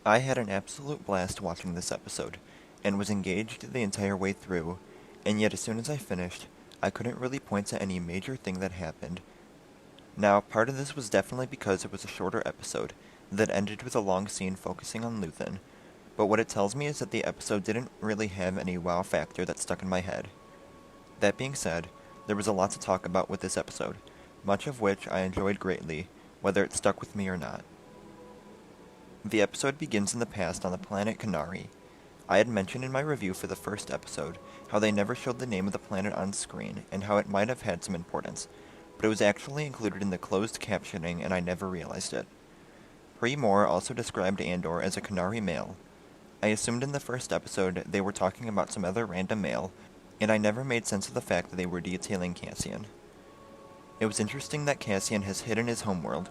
I had an absolute blast watching this episode, and was engaged the entire way through, and yet as soon as I finished, I couldn't really point to any major thing that happened. Now, part of this was definitely because it was a shorter episode that ended with a long scene focusing on Luthen, but what it tells me is that the episode didn't really have any wow factor that stuck in my head. That being said, there was a lot to talk about with this episode, much of which I enjoyed greatly, whether it stuck with me or not. The episode begins in the past on the planet Canary. I had mentioned in my review for the first episode how they never showed the name of the planet on screen and how it might have had some importance, but it was actually included in the closed captioning and I never realized it. Pre Moore also described Andor as a Canary male. I assumed in the first episode they were talking about some other random male, and I never made sense of the fact that they were detailing Cassian. It was interesting that Cassian has hidden his homeworld,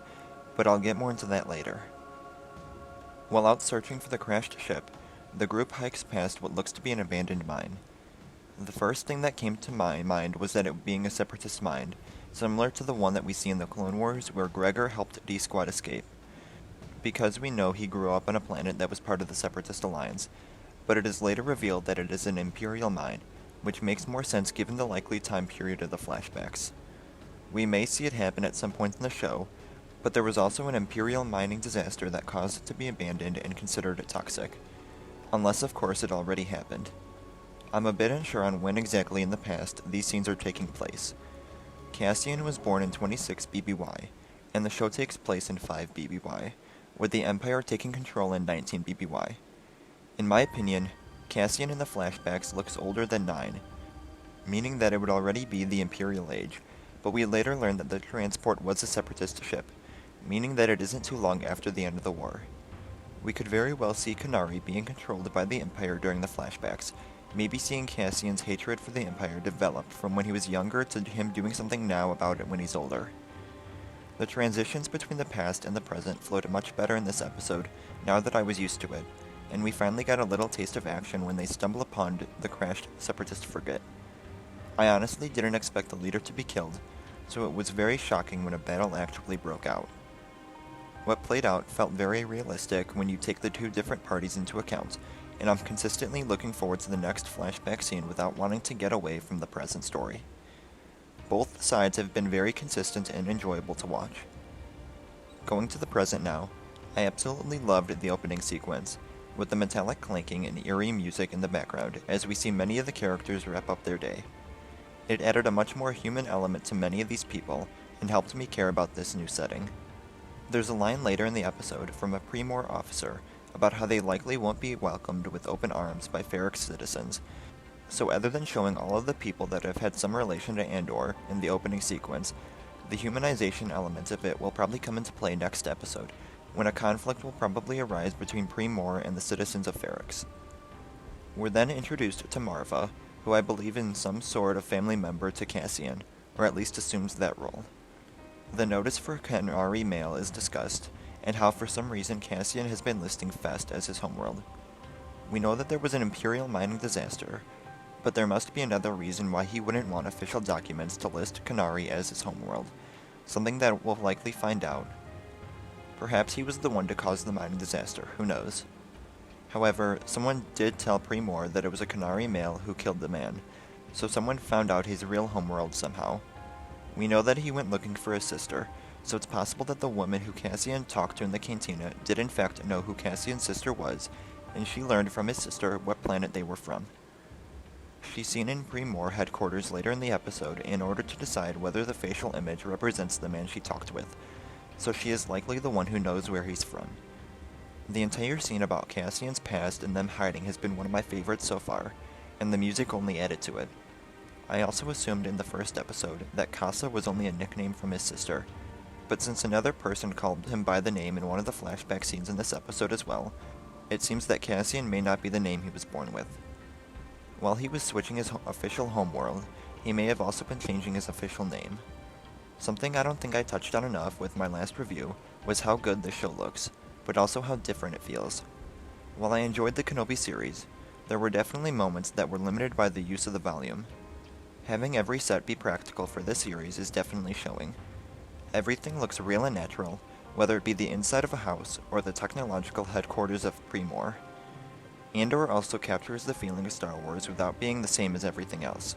but I'll get more into that later. While out searching for the crashed ship, the group hikes past what looks to be an abandoned mine. The first thing that came to my mind was that it being a separatist mine, similar to the one that we see in the Clone Wars where Gregor helped D-Squad escape, because we know he grew up on a planet that was part of the Separatist Alliance, but it is later revealed that it is an Imperial mine, which makes more sense given the likely time period of the flashbacks. We may see it happen at some point in the show, but there was also an Imperial mining disaster that caused it to be abandoned and considered toxic. Unless, of course, it already happened. I'm a bit unsure on when exactly in the past these scenes are taking place. Cassian was born in 26 BBY, and the show takes place in 5 BBY, with the Empire taking control in 19 BBY. In my opinion, Cassian in the flashbacks looks older than 9, meaning that it would already be the Imperial Age, but we later learned that the transport was a separatist ship, meaning that it isn't too long after the end of the war. We could very well see Canary being controlled by the Empire during the flashbacks, maybe seeing Cassian's hatred for the Empire develop from when he was younger to him doing something now about it when he's older. The transitions between the past and the present flowed much better in this episode now that I was used to it, and we finally got a little taste of action when they stumble upon the crashed Separatist frigate. I honestly didn't expect the leader to be killed, so it was very shocking when a battle actually broke out. What played out felt very realistic when you take the two different parties into account, and I'm consistently looking forward to the next flashback scene without wanting to get away from the present story. Both sides have been very consistent and enjoyable to watch. Going to the present now, I absolutely loved the opening sequence, with the metallic clanking and eerie music in the background as we see many of the characters wrap up their day. It added a much more human element to many of these people, and helped me care about this new setting. There's a line later in the episode from a Pre-Moore officer about how they likely won't be welcomed with open arms by Ferrix citizens, so other than showing all of the people that have had some relation to Andor in the opening sequence, the humanization element of it will probably come into play next episode, when a conflict will probably arise between Pre-Moore and the citizens of Ferrix. We're then introduced to Marva, who I believe is some sort of family member to Cassian, or at least assumes that role. The notice for Canary Mail is discussed, and how for some reason Cassian has been listing Fest as his homeworld. We know that there was an Imperial mining disaster, but there must be another reason why he wouldn't want official documents to list Canary as his homeworld, something that we'll likely find out. Perhaps he was the one to cause the mining disaster, who knows. However, someone did tell Pre-Moore that it was a Canary male who killed the man, so someone found out his real homeworld somehow. We know that he went looking for his sister, so it's possible that the woman who Cassian talked to in the cantina did in fact know who Cassian's sister was, and she learned from his sister what planet they were from. She's seen in Pre-Moore headquarters later in the episode in order to decide whether the facial image represents the man she talked with, so she is likely the one who knows where he's from. The entire scene about Cassian's past and them hiding has been one of my favorites so far, and the music only added to it. I also assumed in the first episode that Casa was only a nickname from his sister, but since another person called him by the name in one of the flashback scenes in this episode as well, it seems that Cassian may not be the name he was born with. While he was switching his official homeworld, he may have also been changing his official name. Something I don't think I touched on enough with my last review was how good this show looks, but also how different it feels. While I enjoyed the Kenobi series, there were definitely moments that were limited by the use of the volume. Having every set be practical for this series is definitely showing. Everything looks real and natural, whether it be the inside of a house or the technological headquarters of Primor. Andor also captures the feeling of Star Wars without being the same as everything else.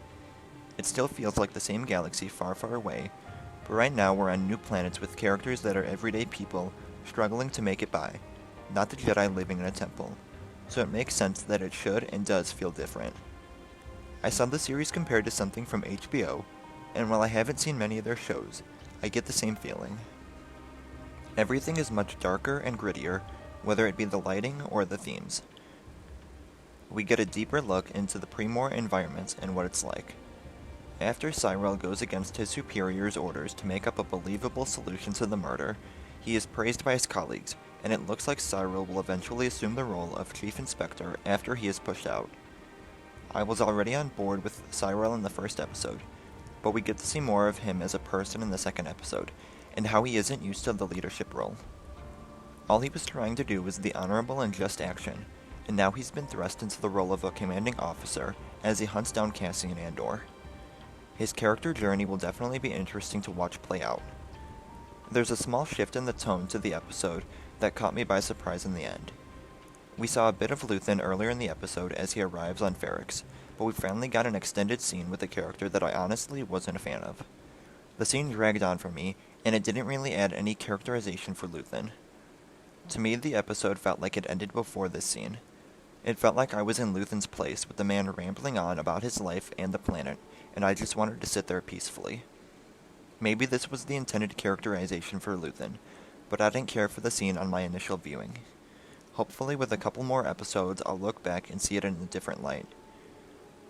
It still feels like the same galaxy far, far away, but right now we're on new planets with characters that are everyday people struggling to make it by, not the Jedi living in a temple, so it makes sense that it should and does feel different. I saw the series compared to something from HBO, and while I haven't seen many of their shows, I get the same feeling. Everything is much darker and grittier, whether it be the lighting or the themes. We get a deeper look into the Primor environment and what it's like. After Cyril goes against his superior's orders to make up a believable solution to the murder, he is praised by his colleagues, and it looks like Cyril will eventually assume the role of Chief Inspector after he is pushed out. I was already on board with Cyril in the first episode, but we get to see more of him as a person in the second episode, and how he isn't used to the leadership role. All he was trying to do was the honorable and just action, and now he's been thrust into the role of a commanding officer as he hunts down Cassian Andor. His character journey will definitely be interesting to watch play out. There's a small shift in the tone to the episode that caught me by surprise in the end. We saw a bit of Luthen earlier in the episode as he arrives on Ferrix, but we finally got an extended scene with a character that I honestly wasn't a fan of. The scene dragged on for me, and it didn't really add any characterization for Luthen. To me, the episode felt like it ended before this scene. It felt like I was in Luthen's place with the man rambling on about his life and the planet, and I just wanted to sit there peacefully. Maybe this was the intended characterization for Luthen, but I didn't care for the scene on my initial viewing. Hopefully with a couple more episodes I'll look back and see it in a different light.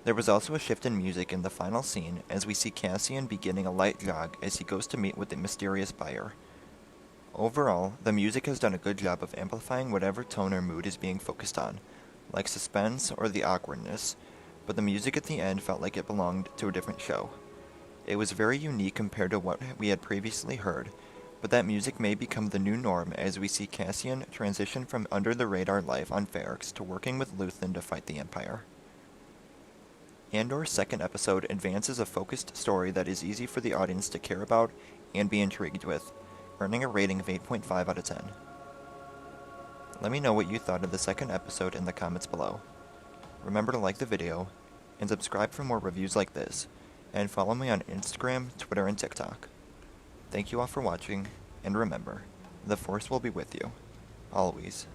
There was also a shift in music in the final scene as we see Cassian beginning a light jog as he goes to meet with the mysterious buyer. Overall, the music has done a good job of amplifying whatever tone or mood is being focused on, like suspense or the awkwardness, but the music at the end felt like it belonged to a different show. It was very unique compared to what we had previously heard, but that music may become the new norm as we see Cassian transition from under-the-radar life on Ferrix to working with Luthen to fight the Empire. Andor's second episode advances a focused story that is easy for the audience to care about and be intrigued with, earning a rating of 8.5 out of 10. Let me know what you thought of the second episode in the comments below. Remember to like the video, and subscribe for more reviews like this, and follow me on Instagram, Twitter, and TikTok. Thank you all for watching, and remember, the Force will be with you, always.